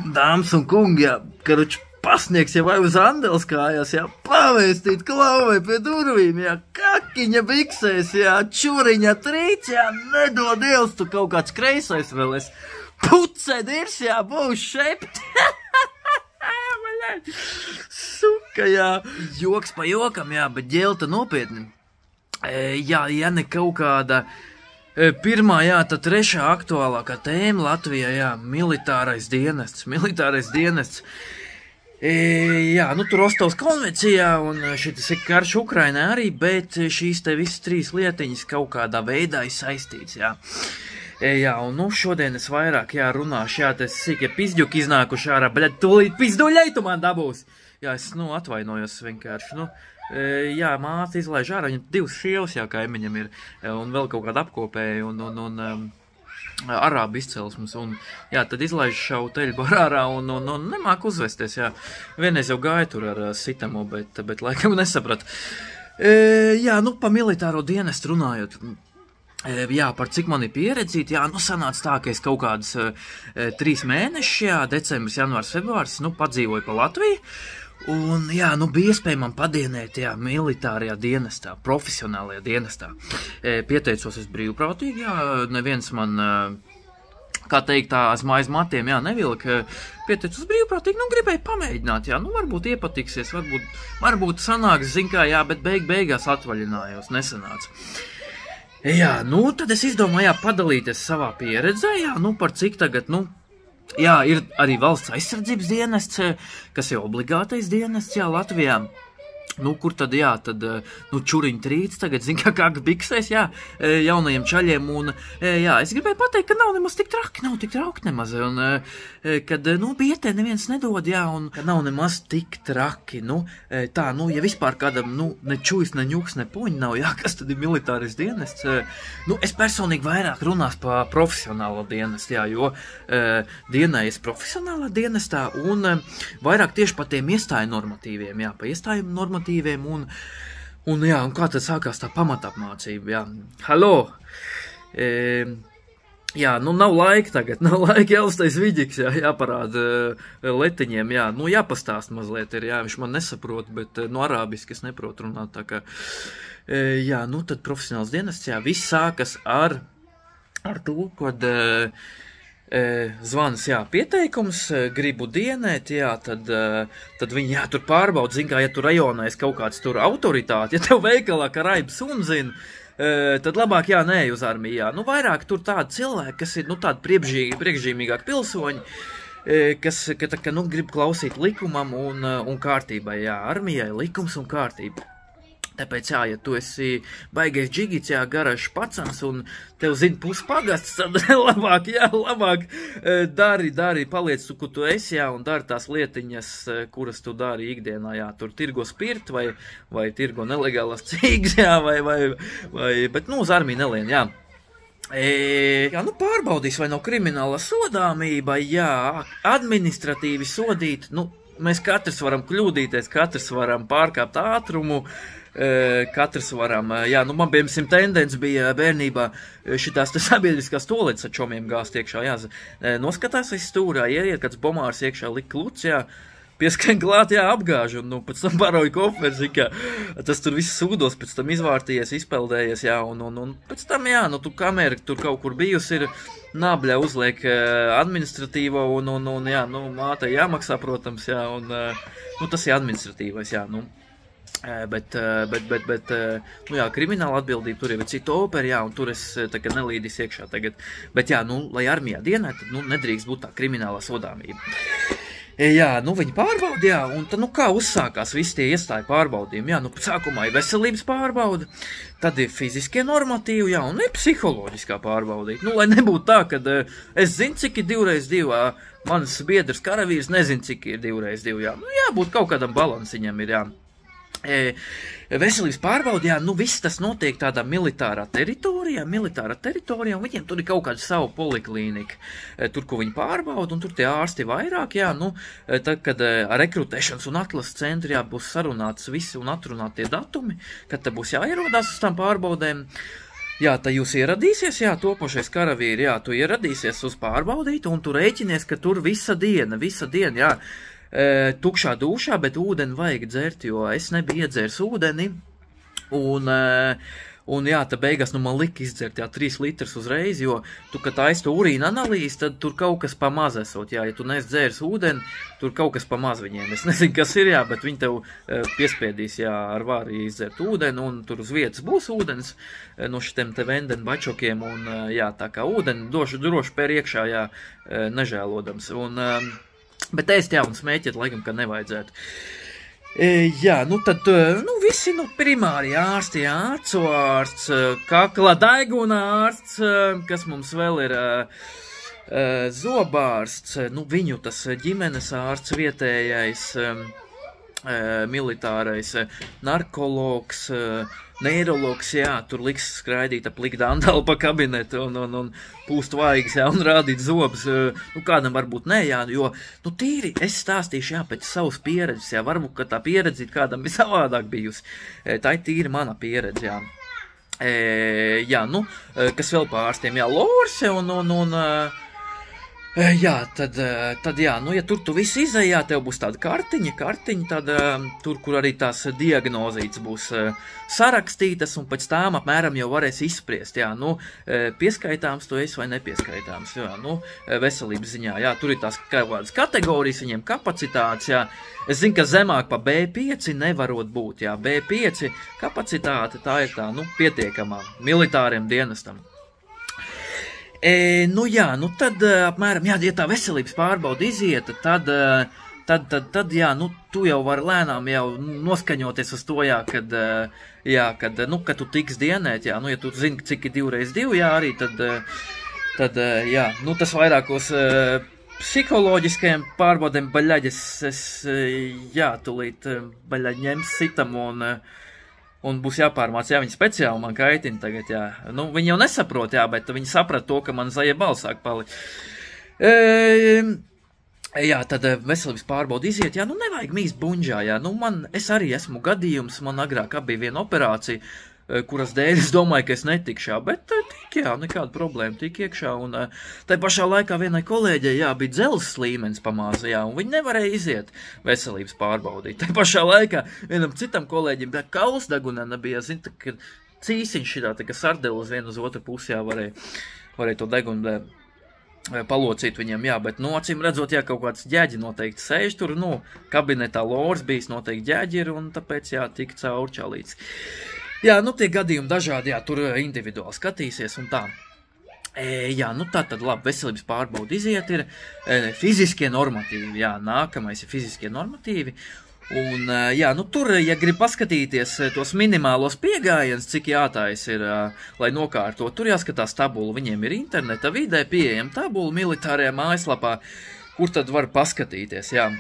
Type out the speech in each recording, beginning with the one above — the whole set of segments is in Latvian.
Dāmas un kungi, jā, karuč pasniegs jau vai uz Andels kājās, jā, pavēstīt klauvai pie durvīm, jā, kakiņa biksēs, jā, čuriņa trīc, jā, nedod Dievs, tu kaut kāds kreisais vēl es. Puce dirs, jā, būs šept. Suka, jā. Joks pa jokam, jā, bet ģelta nopietni. Jā, ja ne kaut kāda pirmā, jā, tad trešā aktuālākā tēma Latvijā, jā, militārais dienests. Jā, nu tur Rostovas konvencijā un šitas ir karš Ukrainā arī, bet šīs te visas trīs lietiņas kaut kādā veidā ir saistīts, jā. Jā, un nu šodien es vairāk, jā, runāšu, jā, tas sīkie pizģuki iznākuši ārā, bļad, tūlīt pizduļai tu man dabūs. Jā, es, nu, atvainojos vienkārši, nu. Jā, māte izlaiž ārā, viņam 2 šievas, jā, kaimiņam ir, un vēl kaut kāda apkopēja, un arābu izcelsmes, un, jā, tad izlaiž šau teļu ārā, un nemāk uzvesties, jā. Vienreiz jau gāja tur ar sitamo, bet laikam nesapratu. Jā, nu, pa militāro dienestu runājot, jā, par cik man ir pieredzīt, jā, nu, sanāca tā, ka es kaut kādas 3 mēnešus, jā, decembris, janvārs, februārs, nu, padzīvoju pa Latviju. Un, jā, nu, bija iespēja man padienēt, jā, militārajā dienestā, profesionālajā dienestā. Pieteicos es brīvprātīgi, jā, neviens man, kā teikt, tās mājas matiem, jā, nevilka. Pieteicos brīvprātīgi, nu, gribēju pamēģināt, jā, nu, varbūt iepatiksies, varbūt sanāks, zin kā, jā, bet beigās atvaļinājos, nesanāca. Jā, nu, tad es izdomāju, jā, padalīties savā pieredzē, jā, nu, par cik tagad, nu, jā, ir arī valsts aizsardzības dienests, kas ir obligātais dienests, jā, Latvijā. Nu, kur tad, jā, tad, nu, čuriņu trīc tagad, zin kā biksēs, jā, jaunajiem čaļiem, un, jā, es gribēju pateikt, ka nav nemaz tik traki nemaz, un, kad, nu, bietē neviens nedod, jā, un, ka nav nemaz tik traki, nu, tā, nu, ja vispār kādam, nu, ne čujs, ne ņuks, ne poņi nav, jā, kas tad ir militārais dienests, nu, es personīgi vairāk runās pa profesionālo dienestu, jā, jo dienējas profesionālā dienestā, un vairāk tieši pa tiem iestāju normatīviem, jā, pa iestāju normatīviem, un jā, un kā tad sākās tā pamatapmācība, jā. Halo! Jā, nu nav laika jāuztais viģiks, jā, jāparāda letiņiem, jā, nu jāpastāst mazliet ir, jā, viņš man nesaprot, bet no arābiski es neprotu runāt, tā kā, jā, nu tad profesionāls dienests, jā, viss sākas ar to, kad zvans, jā, pieteikums, gribu dienēt, jā, tad viņi, jā, tur pārbauda, zin kā, ja tur rajonā ir kaut kāds tur autoritāti, ja tev veikalā karaiba sunzina, tad labāk, jā, nē, uz armiju, jā. Nu, vairāk tur tādi cilvēki, kas ir, nu, tādi priekšzīmīgāki pilsoņi, kas, nu, grib klausīt likumam un kārtībai, jā, armijai likums un kārtība. Tāpēc, jā, ja tu esi baigais džigits, jā, garāžs pacans un tev zina puspagasts, tad labāk, dari, paliec tu, kur tu esi, jā, un dari tās lietiņas, kuras tu dari ikdienā, jā, tur tirgo spirtu vai tirgo nelegālas cīgas, jā, bet, nu, uz armiju nelien, jā. Jā, nu, pārbaudīs, vai nav krimināla sodāmība, jā, administratīvi sodīt, nu, mēs katrs varam kļūdīties, katrs varam pārkāpt ātrumu, katrs varam, jā, nu man piemēram tendence bija bērnībā šitās te sabiedriskās toaletes ar čomiem gāzt iekšā, jā, noskatās aiz stūrā, ieiet kāds bomārs iekšā, lik kluts, jā, pieskan klāt, jā, apgāž, un, nu, pēc tam baroja kofers, kā tas tur viss sūdos, pēc tam izvārtījies, izpeldējies, jā, un pēc tam, jā, nu, tu kamēr tur kaut kur bijusi ir, nabļa uzliek administratīvo, un, jā, nu, mātei jāmaksā, protams, jā, un, nu, tas ir administratīvais, jā, nu. Bet, nu jā, krimināla atbildība, tur jau ir cita opera, jā, un tur es tagad nelīdis iekšā tagad. Bet jā, nu, lai armijā dienē, tad, nu, nedrīkst būt tā kriminālā sodāmība. Jā, nu, viņi pārbauda, jā, un tad, nu, kā uzsākās visi tie iestāju pārbaudījumi, jā, nu, sākumā ir veselības pārbauda, tad ir fiziskie normatīvi, jā, un ir psiholoģiskā pārbaudība. Nu, lai nebūtu tā, kad es zinu, cik ir 2x2, mans biedrs karavīrs nezinu, cik ir 2x2, jā, nu, jābūt kaut kādam balansiņam ir, jā. Veselības pārbauda, jā, nu viss tas notiek tādā militārā teritorijā, un viņiem tur ir kaut kāda savu poliklīnika, tur, ko viņi pārbauda, un tur tie ārsti vairāk, jā, nu, tad, kad rekrutēšanas un atlases centri, jā, būs sarunāts visi un atrunāt tie datumi, kad te būs jāierodās uz tām pārbaudēm, Jā, tā jūs ieradīsies, jā, topošais karavīri, jā, tu ieradīsies uz pārbaudīt, un tu rēķinies, ka tur visa diena, jā, tukšā dušā, bet ūdeni vajag dzert, jo es nebiju iedzērs ūdeni, un jā, tā beigās, nu, man lika izdzert, jā, 3 litrus uzreiz, jo tu, kad taisi to urīna analīzi, tad tur kaut kas pamaz esot, jā, ja tu nes dzērs ūdeni, tur kaut kas pamaz viņiem, es nezinu, kas ir, jā, bet viņi tev piespiedīs, jā, ar vāri izdzert ūdeni, un tur uz vietas būs ūdens no šitiem te vendenu bačokiem, un jā, tā kā ūdeni droši pēr iekšā, jā, nežēlodams, un, bet ēst, jā, un smēķēt, laikam, ka nevajadzētu. Jā, nu tad, nu visi, nu primāri ārsti, jā, acu ārsts, kakla daiguna ārsts, kas mums vēl ir zobārsts, nu viņu tas ģimenes ārsts vietējais, militārais, narkologs, neirologs, jā, tur liks skraidīt ap likt Andalu pa kabinetu un pūst vaigas, jā, un rādīt zobus, nu kādam varbūt nē, jā, jo, nu tīri, es stāstīšu, jā, pēc savas pieredzes, jā, varbūt, ka tā pieredze kādam ir savādāk bijusi, tā ir tīri mana pieredze, jā. Jā, nu, kas vēl pārstiem, jā, Lorse jā, tad jā, nu, ja tur tu viss izējā, tev būs tāda kartiņa, tad tur, kur arī tās diagnozītes būs sarakstītas, un pēc tām apmēram jau varēs izspriest, jā, nu, pieskaitāms tu esi vai nepieskaitāms, jā, nu, veselības ziņā, jā, tur ir tās kādas kategorijas, viņiem kapacitātes, jā, es zinu, ka zemāk pa B5 nevarot būt, jā, B5 kapacitāte, tā ir tā, nu, pietiekamā militāriem dienestam. Nu jā, nu tad apmēram, jā, ja tā veselības pārbauda izieta, tad jā, nu tu jau vari lēnām jau noskaņoties uz to, jā, kad tu tiks dienēt, jā, nu ja tu zini, cik ir 2x2, jā, arī tad jā, nu tas vairākos psiholoģiskajiem pārbaudēm baļaģis, jā, tulīt baļaģi ņems sitam un būs jāpārmāc, jā, viņi speciāli man kaitina tagad, jā. Nu, viņi jau nesaprot, jā, bet viņi saprat to, ka man zaļie balsāk palika. Jā, tad veselības pārbauda iziet, jā, nu nevajag mīst buņģā, jā. Nu, es arī esmu gadījums, man agrāk bija viena operācija, kuras dēļ es domāju, ka es netikšu, jā, bet tik, jā, nekāda problēma, tik iekšā, un tai pašā laikā vienai kolēģei, jā, bija dzelzs līmenis pamāza, jā, un viņi nevarēja iziet veselības pārbaudīt. Tai pašā laikā vienam citam kolēģim bija kaulsdagunena, bija, zin, ka cīsiņš šitā, tā kā sardeli uz vienu uz otru pusi, jā, varēja to degunu palocīt viņam, jā, bet, nu, acīm redzot, jā, kaut kāds ģēģi noteikti sēž tur, nu, kabinetā Lors bijis noteikti ģēģi ir, un tāpēc, jā, tik caur čalīts. Jā, nu tie gadījumi dažādi, jā, tur individuāli skatīsies un tā. Jā, nu tā tad labi, veselības pārbauda iziet ir fiziskie normatīvi, jā, nākamais ir fiziskie normatīvi. Un, jā, nu tur, ja grib paskatīties tos minimālos piegājienus, cik jātais ir, lai nokārto, tur jāskatās tabulu, viņiem ir interneta vidē pieejama tabula militārajā mājaslapā, kur tad var paskatīties, jā.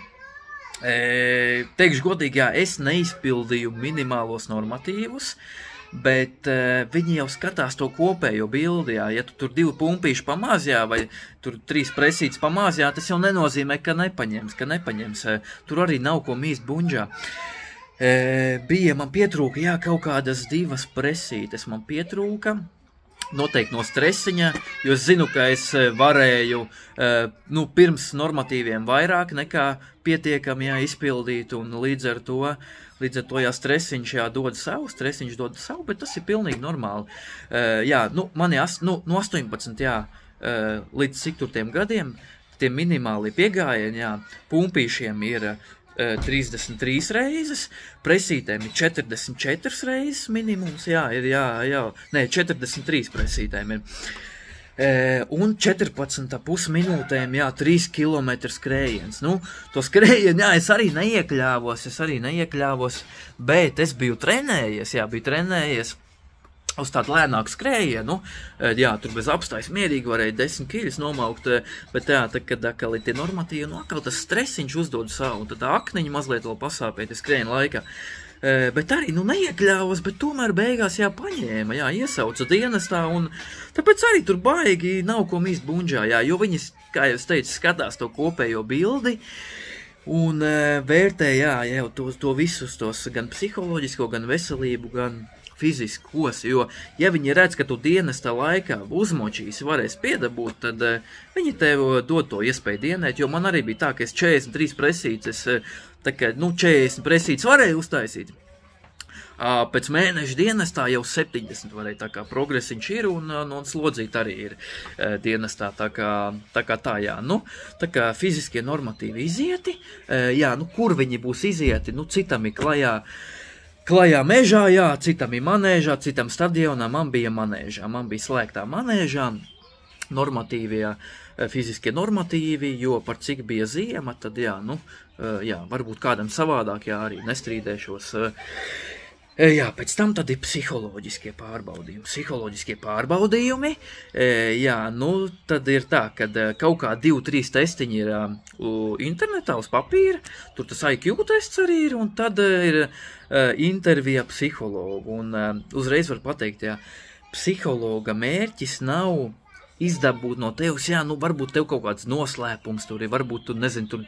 Teikšu godīgi, jā, es neizpildīju minimālos normatīvus, bet viņi jau skatās to kopējo bildi, jā, ja tu tur 2 pumpīši pamaz, jā, vai tur 3 presītes pamaz, jā, tas jau nenozīmē, ka nepaņems, tur arī nav ko mīst buņģā. Man pietrūka, jā, kaut kādas 2 presītes man pietrūka, noteikti no stresiņa, jo es zinu, ka es varēju, nu, pirms normatīviem vairāk nekā pietiekami, jā, izpildīt, un līdz ar to, jā, stresiņš, jā, dod savu, bet tas ir pilnīgi normāli. Jā, nu, man no 18, jā, līdz cik tur tiem gadiem, tie minimāli piegājieni, jā, pumpīšiem ir 33 reizes, presītēm ir 44 reizes minimums, jā, ir, jā, nē, 43 presītēm ir. Un 14,5 minūtēm, jā, 3 km skrējiens. Nu, to skrējienu, jā, es arī neiekļāvos, bet es biju trenējies uz tādu lēnāku skrējienu, jā, tur bez apstājas mierīgi varēja 10 kiļus nomaukt, bet jā, tad, kad atkal ir tie normatīvi, nu, atkal tas stresiņš uzdod savu, tad tā akniņa mazliet vēl pasāpēt skrējienu laikā. Bet arī, nu, neiekļāvos, bet tomēr beigās, jā, paņēma, jā, iesauca dienestā, un tāpēc arī tur baigi nav ko mīst buņģā, jā, jo viņi, kā jau es teicu, skatās to kopējo bildi, un vērtē, jā, jau to visus tos gan psiholoģisko, gan veselību, gan fiziskos, jo, ja viņi redz, ka tu dienesta laikā uzmočīs varēs piedabūt, tad viņi tev dod to iespēju dienēt, jo man arī bija tā, ka es 43 presītes, tā kā, 40 presītes varēju uztaisīt. Pēc mēneša dienestā jau 70 varēja, tā kā progresiņš ir un slodzīt arī ir dienestā, tā kā tā, jā. Tā kā fiziskie normatīvi izieti, jā, kur viņi būs izieti, citam ir klajā mežā, jā, citam ir manēžā, citam stadionā, man bija manēžā, man bija slēgtā manēžā, normatīvie, fiziskie normatīvi, jo par cik bija ziema, tad jā, jā, varbūt kādam savādāk, jā, arī nestrīdēšos. Jā, pēc tam tad ir psiholoģiskie pārbaudījumi. Jā, tad ir tā, kad kaut kā 2-3 testiņi ir internetā uz papīra, tur tas IQ tests arī ir, un tad ir intervija psihologu. Un uzreiz var pateikt, jā, psihologa mērķis nav izdabūt no tevis, jā, varbūt tev kaut kāds noslēpums tur ir, varbūt tu, nezinu, tur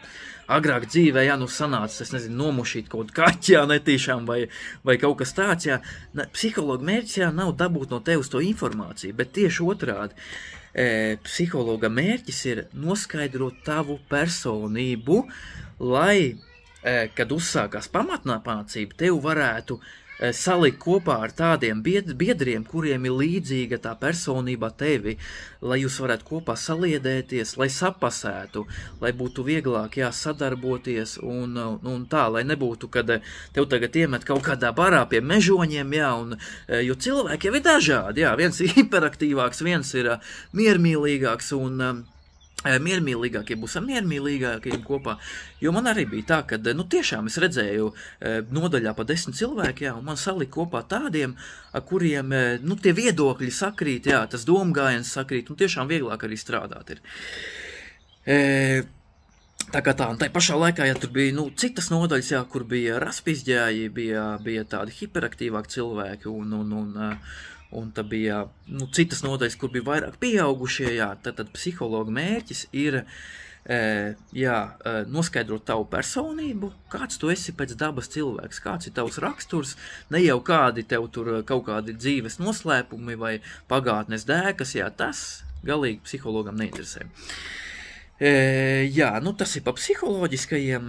agrāk dzīvē, jā, sanāca, es nezinu, nomušīt kaut kaķi, jā, netīšām, vai kaut kas tāds, jā. Psihologa mērķis, jā, nav dabūt no tevis to informāciju, bet tieši otrādi. Psihologa mērķis ir noskaidrot tavu personību, lai, kad uzsākās pamatnāpācība, tev varētu salikt kopā ar tādiem biedriem, kuriem ir līdzīga tā personība tevi, lai jūs varētu kopā saliedēties, lai sapasētu, lai būtu vieglāk sadarboties un tā, lai nebūtu, kad tev tagad iemet kaut kādā barā pie mežoņiem, jā, jo cilvēki jau ir dažādi, jā, viens ir hiperaktīvāks, viens ir miermīlīgāks un miermīlīgākie būs ar miermīlīgākiem kopā, jo man arī bija tā, ka, tiešām es redzēju nodaļā pa 10 cilvēki, jā, un man salika kopā tādiem, kuriem, tie viedokļi sakrīt, jā, tas domgājiens sakrīt, un tiešām vieglāk arī strādāt ir. Tā kā tā, un tai pašā laikā, ja tur bija, citas nodaļas, jā, kur bija raspizģēji, bija tādi hiperaktīvāki cilvēki, un tad bija citas nodaļas, kur bija vairāk pieaugušie, jā, tad psihologa mērķis ir noskaidrot tavu personību, kāds tu esi pēc dabas cilvēks, kāds ir tavs raksturs, ne jau kādi tev tur kaut kādi dzīves noslēpumi vai pagātnes dēkas, jā, tas galīgi psihologam neinteresē. Jā, tas ir pa psiholoģiskajiem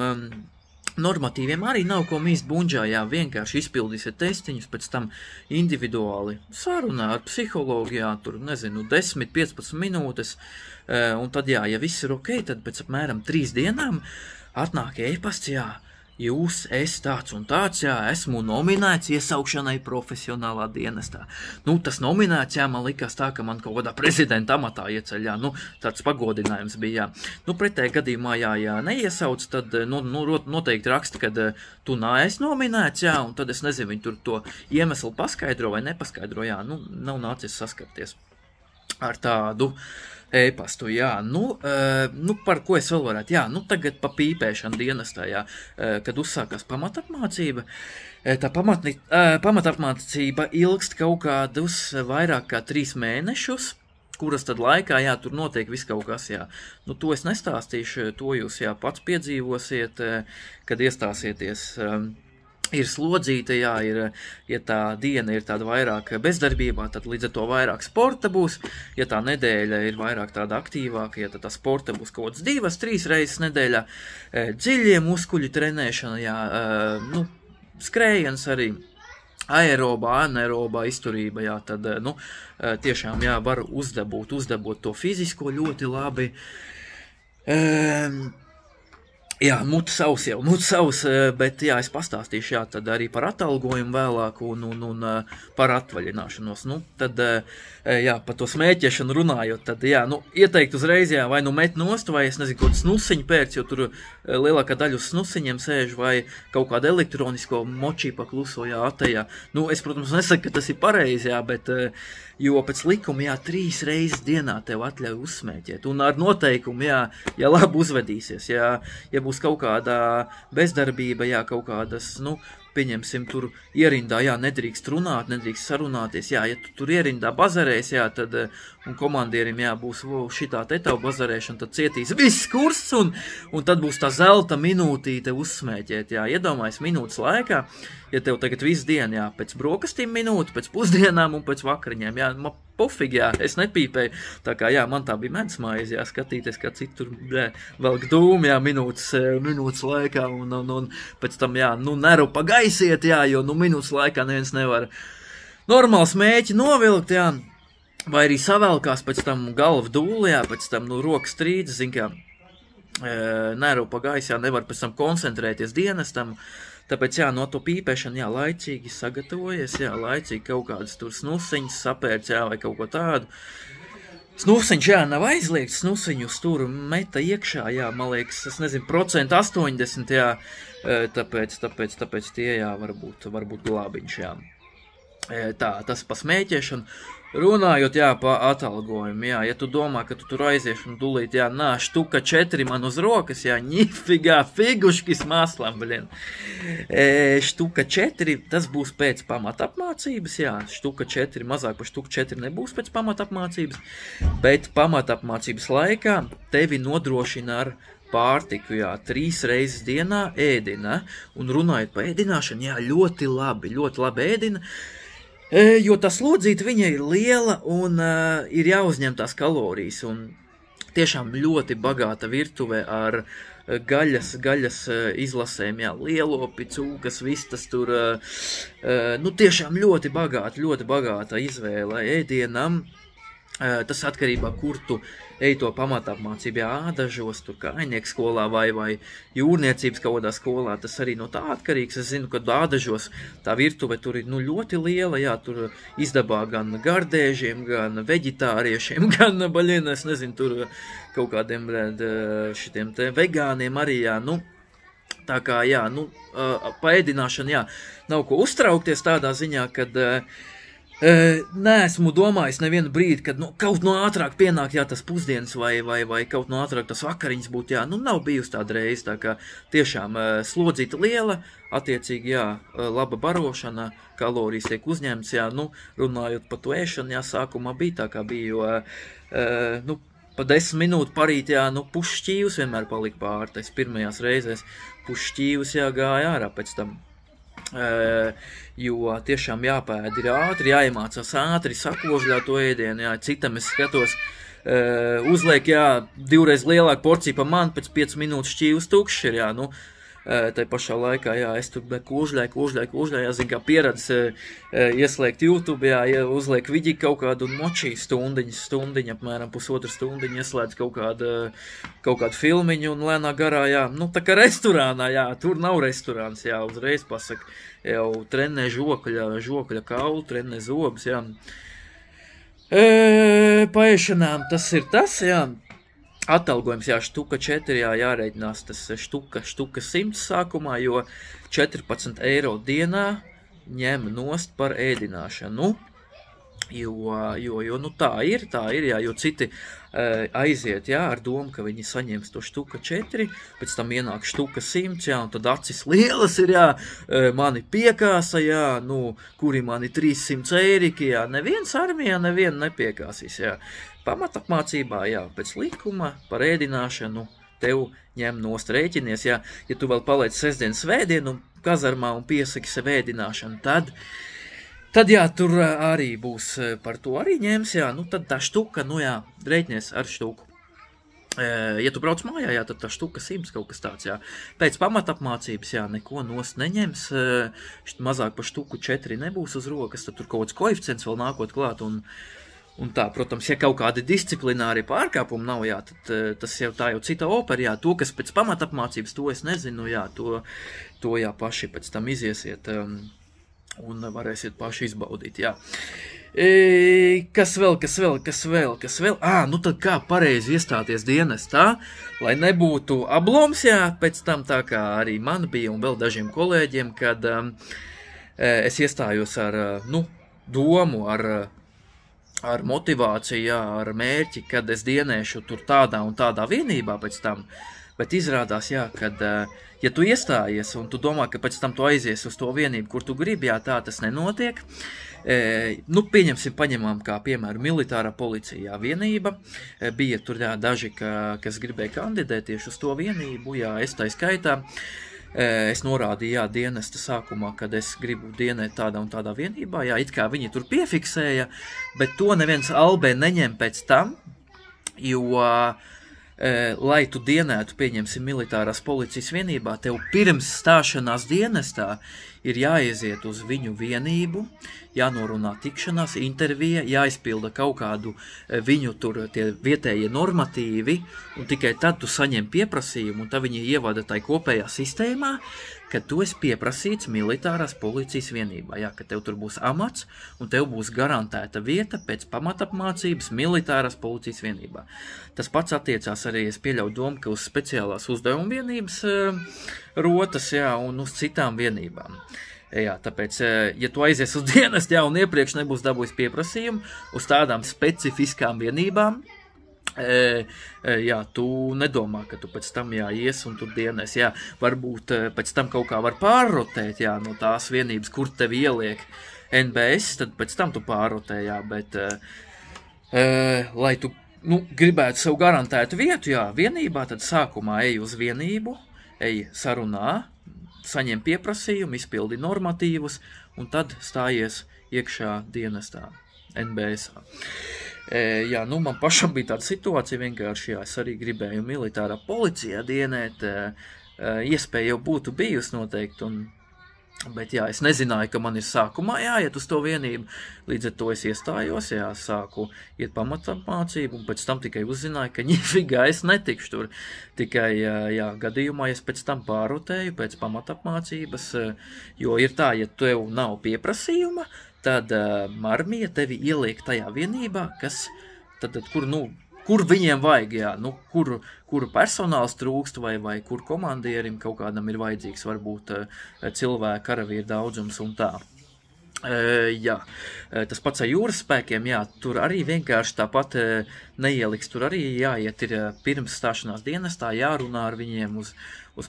normatīviem arī nav ko mīst buņģā, jā, vienkārši izpildīsiet testiņus, pēc tam individuāli sarunā ar psihologu, jā, tur, nezinu, 10-15 minūtes, un tad, jā, ja viss ir ok, tad pēc apmēram 3 dienām atnāk e-pasts, jā, jūs esi tāds un tāds, jā, esmu nominēts iesaukšanai profesionālā dienestā. Tas nominēts, jā, man likās tā, ka man kaut kādā prezidenta amatā ieceļ, jā, tāds pagodinājums bija, jā. Pretējā gadījumā, jā, neiesauc, tad, noteikti raksta, kad tu neesi nominēts, jā, un tad es nezinu, viņi tur to iemeslu paskaidro vai nepaskaidro, jā, nav nācies saskarties ar tādu e-pastu, jā, par ko es vēl varētu, jā, tagad pa pīpēšanu dienestā, jā, kad uzsākās pamatapmācība, tā pamatapmācība ilgst kaut kādus vairāk kā 3 mēnešus, kuras tad laikā, jā, tur notiek viss kaut kas, jā, to es nestāstīšu, to jūs, jā, pats piedzīvosiet, kad iestāsieties, ir slodzīta, jā, ja tā diena ir tāda vairāk bezdarbībā, tad līdz ar to vairāk sporta būs, ja tā nedēļa ir vairāk tāda aktīvāka, ja tad tā sporta būs kaut kāds 2-3 reizes nedēļā, dziļie muskuļu trenēšana, jā, skrējiens arī, aerobā, anaerobā izturība, jā, tad, tiešām, jā, var uzdabūt to fizisko ļoti labi, jā, mutas savs, bet, jā, es pastāstīšu, jā, tad arī par atalgojumu vēlāk un par atvaļināšanos. Tad, jā, par to smēķēšanu runājot, tad, jā, ieteikt uzreiz, jā, vai met nost, vai, es nezinu, kaut snusiņu pērc, jo tur lielākā daļa uz snusiņiem sēž, vai kaut kādu elektronisko močī pa kluso, jā, atejā. Es, protams, nesaku, ka tas ir pareizi, jā, bet, jo pēc likuma, jā, 3 reizes dienā tev atļauj uzsmēķēt, un ar noteikumu, jā, ja labi uzvedīsies, jā, ja būs kaut kādā bezdarbība, jā, kaut kādas, pieņemsim tur ierindā, jā, nedrīkst runāt, nedrīkst sarunāties, jā, ja tu tur ierindā bazarēs, jā, tad, un komandierim, jā, būs šitā te tavu bazarēšana, tad cietīs viss kurs, un tad būs tā zelta minūtīte uzsmēķēt, jā, iedomājies minūtes laikā, ja tev tagad visu dienu, jā, pēc brokastīm minūte, pēc pusdienām un pēc vakariņiem, jā, man pofīgi, jā, es nepīpēju, tā kā, jā, man tā bija medusmājas, jā, skatīties, kā citur, velk dūmu, jā, minūtes laikā, un pēc tam, jā, nu, nerupa gaisiet, jā, jo, nu, minūtes laikā neviens nevar normāli smēķi novilkt, jā, vai arī savelkās pēc tam galva dūli, jā, pēc tam, nu, rokas strīdzi, zin kā, nerupa gaisā, nevar pēc tam koncentrēties dienestam, tāpēc, jā, no to pīpēšana, jā, laicīgi sagatavojies, jā, laicīgi kaut kādas tur snusiņas sapērts, jā, vai kaut ko tādu. Snusiņš, jā, nav aizliegts, snusiņus tur meta iekšā, jā, man liekas, es nezinu, 80%, jā, tāpēc tie, jā, varbūt glābiņš, jā. Tā, tas pa smēķēšanu. Runājot, jā, pa atalgojumu, jā, ja tu domā, ka tu tur aizieš un dulīt, jā, nā, štuka 4 man uz rokas, jā, ņifigā, figuškis maslam, blin. Štuka 4, tas būs pēc pamatapmācības, jā, štuka 4, mazāk par štuka 4 nebūs pēc pamatapmācības, bet pamatapmācības laikā tevi nodrošina ar pārtiku, jā, 3 reizes dienā ēdina, un runājot pa ēdināšanu, jā, ļoti labi ēdina, jo tā slodzīte viņa ir liela un ir jāuzņem tās kalorijas, un tiešām ļoti bagāta virtuve ar gaļas izlasēm, jā, lielopi, cūkas, vistas tur, nu tiešām ļoti bagāta izvēle ēdienam. Tas atkarībā, kur tu ej to pamatapmācību, jā, Ādažos, tur kājnieku skolā vai jūrniecības kaut kādā skolā, tas arī no tā atkarīgs. Es zinu, ka Ādažos tā virtuve tur ir, nu, ļoti liela, jā, tur izdabā gan gardēžiem, gan veģetāriešiem, gan, baļien, es nezinu, tur kaut kādiem šitiem te vegāniem arī, jā, nu, tā kā, jā, nu, pa ēdināšanu, jā, nav ko uztraukties tādā ziņā, kad neesmu domājis nevienu brīdi, kad, nu, kaut no ātrāk pienāk, jā, tas pusdienas vai kaut no ātrāk tas vakariņas būtu, jā, nu, nav bijusi tāda reize, tā kā tiešām slodzīta liela, attiecīgi, jā, laba barošana, kalorijas tiek uzņemts, jā, nu, runājot par to ēšanu, jā, sākumā bija tā kā bija, jo, nu, pa 10 minūtu parīt, jā, nu, pušķīvs vienmēr palika pārtais, pirmajās reizēs pušķīvs, jā, gāja ārā pēc tam. Jo tiešām jāpēd ir ātri, jāiemācās ātri, sakožļā to ēdienu, jā, citam es skatos, uzliek, jā, 2 reizes lielāku porciju pa man, pēc 5 minūtes šķīvs tukšs ir, jā, nu, tai pašā laikā, jā, es tur kožļāju, jā, zin kā pieredz ieslēgt YouTube, jā, uzliek vidi kaut kādu un močī stundiņu, apmēram pusotru stundiņu, ieslēdz kaut kādu filmiņu un lēnā garā, jā, nu, tā kā restorānā, jā, tur nav restorāns, jā, uzreiz pasaka, jau trenē žokļa kaulu, trenē zobus, jā. Paēšanām tas ir tas, jā. Atalgojums, jā, štuka 4, jā, jārēķinās tas štuka 100 sākumā, jo 14 eiro dienā ņem nost par ēdināšanu. Jo, nu tā ir, jā, jo citi aiziet, jā, ar domu, ka viņi saņems to štuka 4, pēc tam ienāk štuka 100, jā, un tad acis lielas ir, jā, mani piekāsa, jā, nu, kuri mani 300 eiriki, jā, neviens armijā, nepiekāsīs, jā. Pamatapmācībā, jā, pēc likuma par ēdināšanu tev ņem nost rēķinies, jā, ja tu vēl paliec sestdienas svētdienu kazarmā un piesaki sev ēdināšanu, tad, jā, tur arī būs par to arī ņems, jā, nu, tad tā štuka, nu, jā, rēķinies ar štuku. Ja tu brauc mājā, jā, tad tā štuka 100 kaut kas tāds, jā. Pēc pamatapmācības, jā, neko nost neņems, mazāk par štuku 4 nebūs uz rokas, tad tur kaut kāds koeficients vēl nākot klāt, un tā, protams, ja kaut kādi disciplināri pārkāpumi nav, jā, tad tas jau tā jau cita opera, jā, to, kas pēc pamatapmācības, to es nezinu, jā, to jā, paši pēc tam iziesiet un varēsiet paši izbaudīt, jā. Kas vēl? Nu tad kā pareizi iestāties dienestā, lai nebūtu abloms, jā, pēc tam tā kā arī man bija un vēl dažiem kolēģiem, kad es iestājos ar, nu, domu, ar motivāciju, jā, ar mērķi, kad es dienēšu tur tādā un tādā vienībā pēc tam, Bet izrādās, jā, kad, ja tu iestājies un tu domā, ka pēc tam tu aizies uz to vienību, kur tu gribi, jā, tā tas nenotiek. Nu, paņemam kā piemēru militārā policijā vienība. Bija tur daži, kas gribēja kandidēt tieši uz to vienību, jā, es tā skaitā. Es norādīju, jā, dienesta sākumā, kad es gribu dienēt tādā un tādā vienībā, jā, it kā viņi tur piefiksēja, bet to neviens albē neņem pēc tam, jo, lai tu dienētu, pieņemsim, militārās policijas vienībā, tev pirms stāšanās dienestā ir jāiziet uz viņu vienību, jānorunā tikšanās, intervija, jāizpilda kaut kādu viņu tur tie vietējie normatīvi, un tikai tad tu saņem pieprasījumu, un tad viņi ievada tai kopējā sistēmā, ka tu esi pieprasīts militārās policijas vienībā, jā, ka tev tur būs amats, un tev būs garantēta vieta pēc pamatapmācības militārās policijas vienībā. Tas pats attiecās arī, es pieļauju domu, ka uz speciālās uzdevuma vienības rotas, jā, un uz citām vienībām. Jā, tāpēc, ja tu aizies uz dienestu, jā, un iepriekš nebūs dabūjis pieprasījumu uz tādām specifiskām vienībām, jā, tu nedomā, ka tu pēc tam ies un tur dienēs, jā, varbūt pēc tam kaut kā var pārrotēt, jā, no tās vienības, kur tevi ieliek NBS, tad pēc tam tu pārrotē, jā, bet, lai tu, gribētu sev garantētu vietu, jā, vienībā, tad sākumā ej uz vienību, ej sarunā, saņem pieprasījumu, izpildi normatīvus, un tad stājies iekšā dienestā, NBS-ā. Jā, man pašam bija tāda situācija, vienkārši, jā, es arī gribēju militārā policijā dienēt, iespēja jau būtu bijusi noteikti, bet jā, es nezināju, ka man ir sākumā jāiet uz to vienību, līdz ar to es iestājos, jā, sāku iet pamatapmācību, un pēc tam tikai uzzināju, ka ņifigā es netikšu tur. Tikai, jā, gadījumā es pēc tam pārrotēju pēc pamatapmācības, jo ir tā, ja tev nav pieprasījuma, tad armija tevi ieliek tajā vienībā, kas, tad kur viņiem vajag, jā, kur personāls trūkst vai kur komandierim kaut kādam ir vajadzīgs, varbūt cilvēku karavīru daudzums un tā. Jā, tas pats ar jūras spēkiem, jā, tur arī vienkārši tāpat neieliks, tur arī jāiet ir pirms stāšanās dienestā, jārunā ar viņiem uz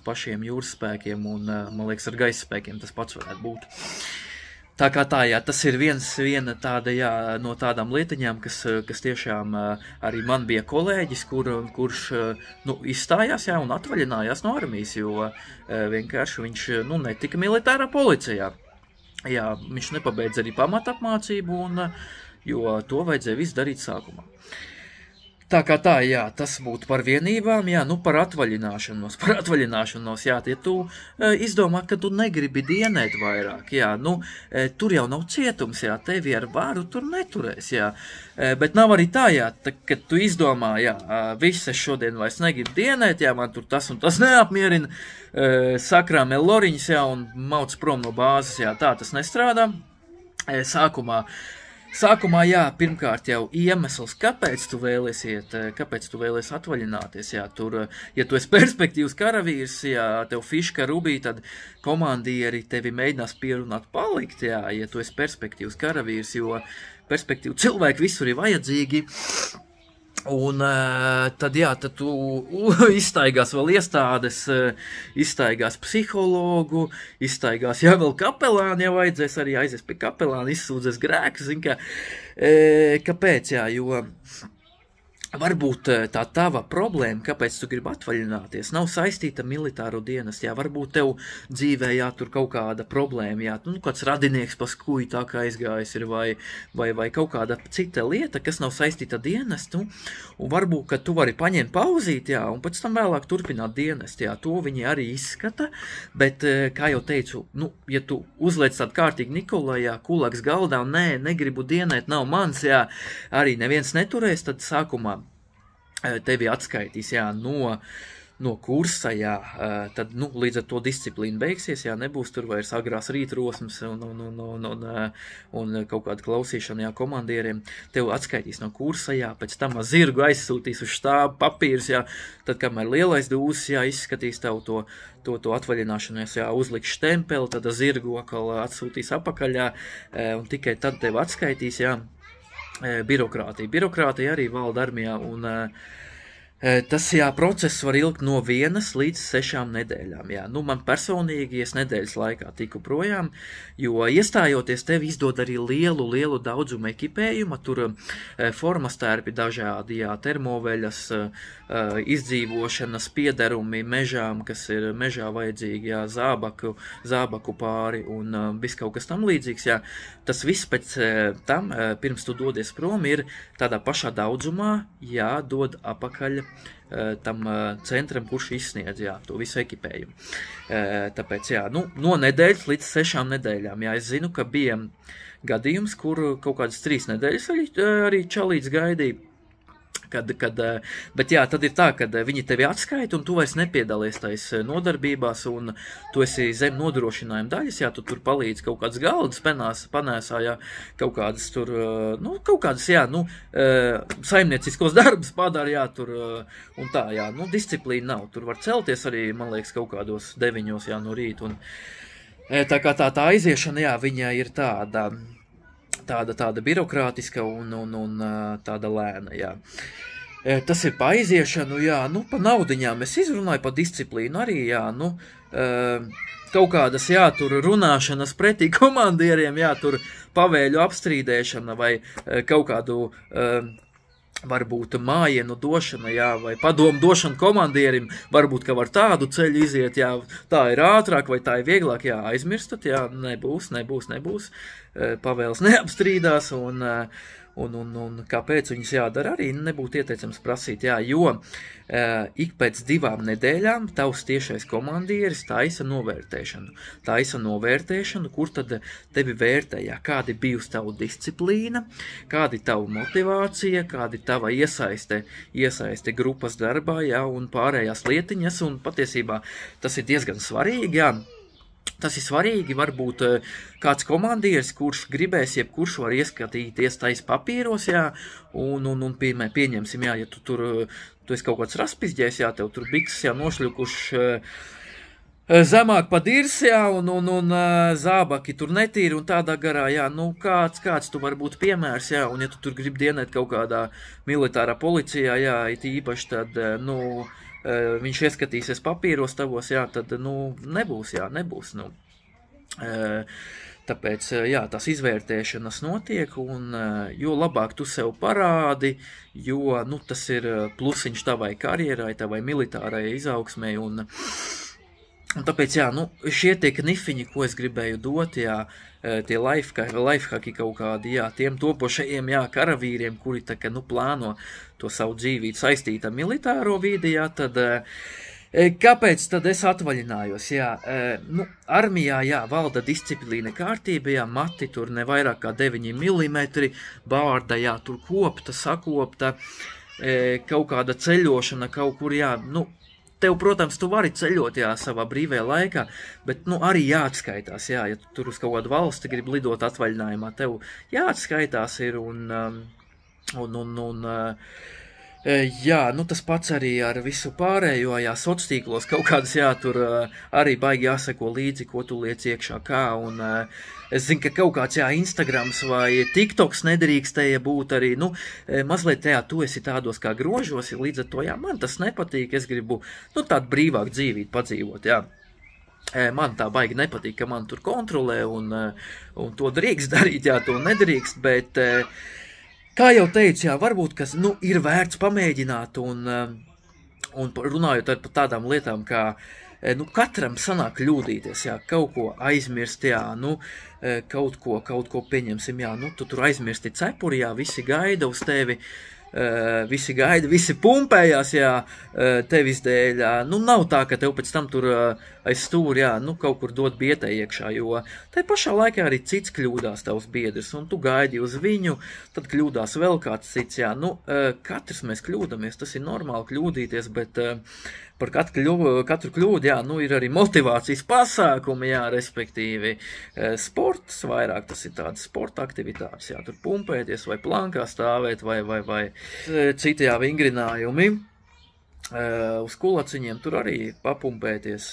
pašiem jūras spēkiem un, man liekas, ar gaisa spēkiem tas pats varētu būt. Tā kā tā, jā, tas ir viena tāda, jā, no tādām lietiņām, kas tiešām arī man bija kolēģis, kurš izstājās, jā, un atvaļinājās no armijas, jo vienkārši viņš, netika militārā policijā. Jā, viņš nepabeidz arī pamatapmācību, jo to vajadzēja visu darīt sākumā. Tā kā tā, jā, tas būtu par vienībām, jā, par atvaļināšanos, jā, ja tu izdomā, ka tu negribi dienēt vairāk, jā, tur jau nav cietums, jā, tevi ar varu tur neturēs, jā, bet nav arī tā, jā, kad tu izdomā, jā, viss es šodien vairs negribu dienēt, jā, man tur tas un tas neapmierina, sakrāmē loriņas, jā, un mauc prom no bāzes, jā, tā tas nestrādā, Sākumā, jā, pirmkārt jau iemesls, kāpēc tu vēlies atvaļināties, jā, tur, ja tu esi perspektīvs karavīrs, jā, tev fiška rubī, tad komandieri tevi mēģinās pierunāt palikt, jā, ja tu esi perspektīvs karavīrs, jo perspektīvi cilvēki visur ir vajadzīgi, un tad, jā, tad tu izstaigās vēl iestādes, izstaigās psihologu, izstaigās, jā, vēl kapelāni, ja vajadzēs arī aizies pie kapelāna, izsūdzēs grēkus, zin kā, kāpēc, jā, jo varbūt tā tava problēma, kāpēc tu gribi atvaļināties, nav saistīta ar militāro dienestu, jā, varbūt tev dzīvē, jā, tur kaut kāda problēma, jā, kāds radinieks paskuji tā kā aizgājis ir, vai kaut kāda cita lieta, kas nav saistīta ar dienestu, un varbūt, ka tu vari paņemt pauzīt, jā, un pēc tam vēlāk turpināt dienestu, jā, to viņi arī izskata, bet, kā jau teicu, ja tu uzliec tādu kārtīgi Nikolai, jā, kulaks galdā, un negribu dienēt, nav mans, jā, arī neviens neturēs, tad sākumā tevi atskaitīs, jā, no kursa, jā, tad, līdz ar to disciplīna beigsies, jā, nebūs tur vairs agrās rītrosmes un kaut kāda klausīšana, jā, komandieriem, tev atskaitīs no kursa, jā, pēc tam zirgu aizsūtīs uz štābu papīrs, jā, tad, kamēr lielais dūsis, jā, izskatīs tev to atvaļināšanos, jā, uzliks štempeli, tad zirgu atkal atsūtīs apakaļ, jā, un tikai tad tev atskaitīs, jā, birokrātija arī valda armijā, un Tas, jā, process var ilgt no 1 līdz 6 nedēļām, jā. Nu, man personīgi, es nedēļas laikā tiku projām, jo iestājoties tev izdod arī lielu daudzumu ekipējuma, tur formas tērpi dažādi, jā, termoveļas, izdzīvošanas piederumi mežām, kas ir mežā vajadzīgi, jā, zābaku pāri un viss kaut kas tam līdzīgs, jā. Tas viss pēc tam, pirms tu dodies prom, ir tādā pašā daudzumā jādod apakaļ tam centram, kurš izsniedz, jā, to visu ekipējumu. Tāpēc, jā, nu, no nedēļas līdz 6 nedēļām, jā, es zinu, ka bija gadījums, kur kaut kādas 3 nedēļas arī čalīts gaidīja. Bet jā, tad ir tā, ka viņi tevi atskaita un tu vairs nepiedalies tais nodarbībās un tu esi zem nodrošinājuma daļas, jā, tu tur palīdz kaut kādas galdas panēsā, jā, kaut kādas tur, nu, kaut kādas, jā, nu, saimnieciskos darbus padara, jā, tur un tā, jā, nu, disciplīna nav, tur var celties arī, man liekas, kaut kādos 9, jā, no rīta un tā kā tā aiziešana, jā, viņa ir tāda birokrātiska un tāda lēna, jā. Tas ir pa aiziešanu, jā, nu, pa naudiņām es izrunāju, pa disciplīnu arī, jā, nu, kaut kādas, jā, tur runāšanas pretī komandieriem, jā, tur pavēļu apstrīdēšana vai kaut kādu varbūt mājienu došana, jā, vai padomu došana komandierim, varbūt, ka var tādu ceļu iziet, jā, tā ir ātrāk vai tā ir vieglāk, jā, aizmirstat, jā, nebūs, pavēles neapstrīdās, un kāpēc viņas jādara arī nebūtu ieteicams prasīt, jā, jo ik pēc 2 nedēļām tavs tiešais komandieris taisa novērtēšanu, kur tad tevi vērtē, jā, kādi bijusi tavu disciplīna, kādi tavu motivācija, kādi tava iesaiste grupas darbā, jā, un pārējās lietiņas, un patiesībā tas ir diezgan svarīgi, jā. Tas ir svarīgi, varbūt kāds komandieris, kurš gribēs, jebkurš var ieskatīties tais papīros, jā, un pieņemsim, jā, ja tu esi kaut kāds raspizģējs, jā, tev tur bikses, jā, nošļukuši zemāk pa dirs, jā, un zābaki tur netīri un tādā garā, jā, nu, kāds tu var būt piemērs, jā, un ja tu tur gribi dienēt kaut kādā militārā policijā, jā, it īpaši, tad, nu, viņš ieskatīsies papīros tavos, jā, tad, nu, nebūs, nu. Tāpēc, jā, tās izvērtēšanas notiek, un jo labāk tu sev parādi, jo, nu, tas ir plusiņš tavai karjerai, tavai militārai izaugsmei, un tāpēc, jā, nu, šie tie knifiņi, ko es gribēju dot, jā, tie lifehacki kaut kādi, jā, tiem topošajiem, jā, karavīriem, kuri tā kā, nu, plāno to savu dzīvību saistīt ar militāro vidi, jā, tad kāpēc tad es atvaļinājos, jā, nu, armijā, jā, valda disciplīna kārtība, jā, mati tur ne vairāk kā 9 mm, bārda, jā, tur kopta, sakopta, kaut kāda ceļošana kaut kur, jā, nu, tev, protams, tu vari ceļot, jā, savā brīvajā laikā, bet, nu, arī jāatskaitās, jā, ja tu tur uz kaut kādu valsti grib lidot atvaļinājumā, tev jāatskaitās ir, jā, nu, tas pats arī ar visu pārējo, jā, sociālos kaut kādas, jā, tur arī baigi jāseko līdzi, ko tu liec iekšā, kā, un es zinu, ka kaut kāds, jā, Instagrams vai TikToks nedrīkstēja būt arī, nu, mazliet, jā, tu esi tādos kā grožos, līdz ar to, jā, man tas nepatīk, es gribu, nu, tādu brīvāku dzīvību padzīvot, jā. Man tā baigi nepatīk, ka man tur kontrolē, un to drīkst darīt, jā, to nedrīkst, bet, kā jau teicu, jā, varbūt, kas, nu, ir vērts pamēģināt, un runājot par tādām lietām, kā, nu, katram sanāk kļūdīties, jā, kaut ko aizmirst, jā, nu, kaut ko pieņemsim, jā, nu, tu tur aizmirsti cepuri, jā, visi gaida uz tevi, visi pumpējās, jā, tevis dēļ, jā, nu, nav tā, ka tev pēc tam tur aiz stūri, jā, nu, kaut kur dot bietē iekšā, jo tai pašā laikā arī cits kļūdās tavs biedrs, un tu gaidi uz viņu, tad kļūdās vēl kāds cits, jā, nu, katrs mēs kļūdamies, tas ir normāli kļūdīties, bet par katru kļūdu, jā, nu, ir arī motivācijas pasākumi, jā, respektīvi sports, vairāk tas ir tādas sporta aktivitātes, jā, tur pumpēties vai plankā stāvēt vai citi, jā, vingrinājumi. Uz kulaciņiem tur arī papumpēties,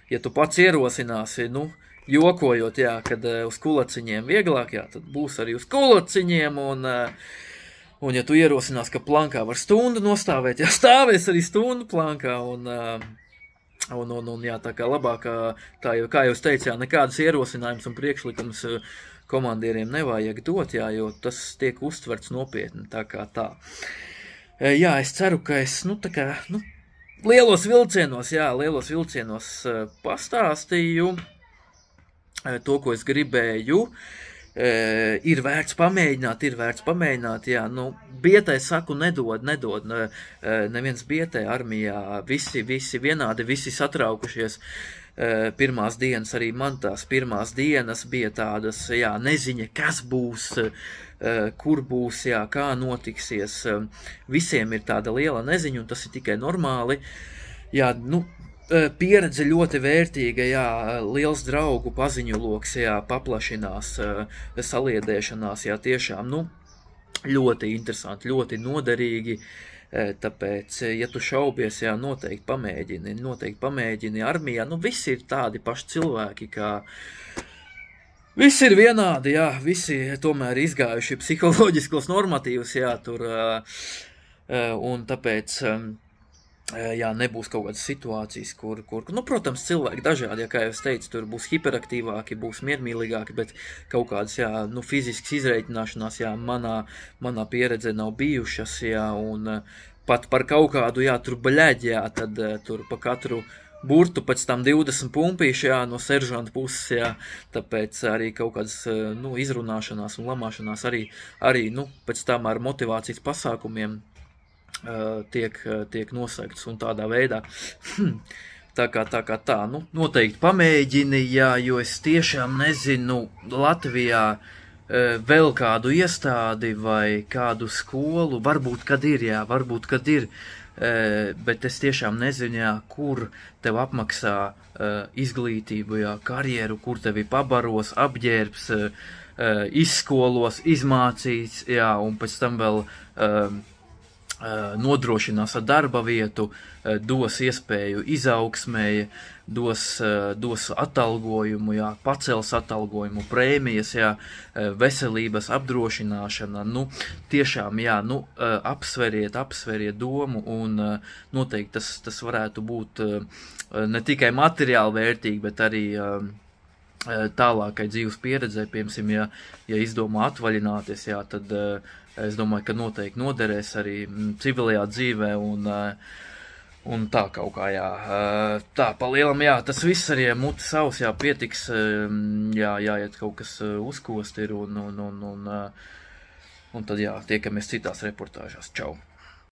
ja tu pats ierosināsi, nu, jokojot, jā, kad uz kulaciņiem vieglāk, jā, tad būs arī uz kulaciņiem, Un ja tu ierosinās, ka plankā var stundu nostāvēt, jā, stāvēs arī stundu plankā, un jā, tā kā labāk, tā jau, kā jūs teicu, jā, nekādas ierosinājumus un priekšlikums komandieriem nevajag dot, jā, jo tas tiek uztverts nopietni, tā kā tā. Jā, es ceru, ka es, tā kā, lielos vilcienos pastāstīju to, ko es gribēju. Ir vērts pamēģināt, jā, bietai saku nedod, neviens bietai armijā, visi vienādi, visi satraukušies, pirmās dienas, arī man tās pirmās dienas bija tādas, jā, neziņa, kas būs, kur būs, jā, kā notiksies, visiem ir tāda liela neziņa, un tas ir tikai normāli, jā, pieredze ļoti vērtīga, jā, liels draugu paziņu loks, jā, paplašinās, saliedēšanās, jā, tiešām, ļoti interesanti, ļoti noderīgi, tāpēc, ja tu šaubies, jā, noteikti pamēģini armijā, visi ir tādi paši cilvēki, kā visi ir vienādi, jā, visi tomēr izgājuši psiholoģiskos normatīvus, jā, tur, un tāpēc, jā, nebūs kaut kādas situācijas, kur protams, cilvēki dažādi, ja, kā jau es teicu, tur būs hiperaktīvāki, būs miermīlīgāki, bet kaut kādas, jā, fiziskas izreikināšanās, jā, manā pieredze nav bijušas, jā, un pat par kaut kādu, jā, tur bļaģ, jā, tad tur pa katru burtu pēc tam 20 pumpīši, jā, no seržanta puses, jā, tāpēc arī kaut kādas, izrunāšanās un lamāšanās arī, pēc tam ar motivācijas pasākumiem tiek nosegts un tādā veidā. Tā kā, noteikti pamēģini, jā, jo es tiešām nezinu Latvijā vēl kādu iestādi vai kādu skolu, varbūt, kad ir, bet es tiešām nezinu, jā, kur tev apmaksā izglītību, jā, karjeru, kur tevi pabaros, apģērbs, izskolos, izmācīs, jā, un pēc tam vēl nodrošinās ar darba vietu, dos iespēju izaugsmēji, dos atalgojumu, jā, pacels atalgojumu, prēmijas, jā, veselības apdrošināšana, tiešām, jā, apsveriet domu, un noteikti tas varētu būt ne tikai materiāli vērtīgi, bet arī tālākai dzīves pieredzē, piemēram, ja izdomā atvaļināties, jā, tad es domāju, ka noteikti noderēs arī civilajā dzīvē un tā kaut kā, jā. Tā, pa lielam, jā, tas viss arī muti savs, jā, pietiks, jā, jāiet kaut kas uzkost ir un tad, jā, tiekamies citās reportāžās. Čau!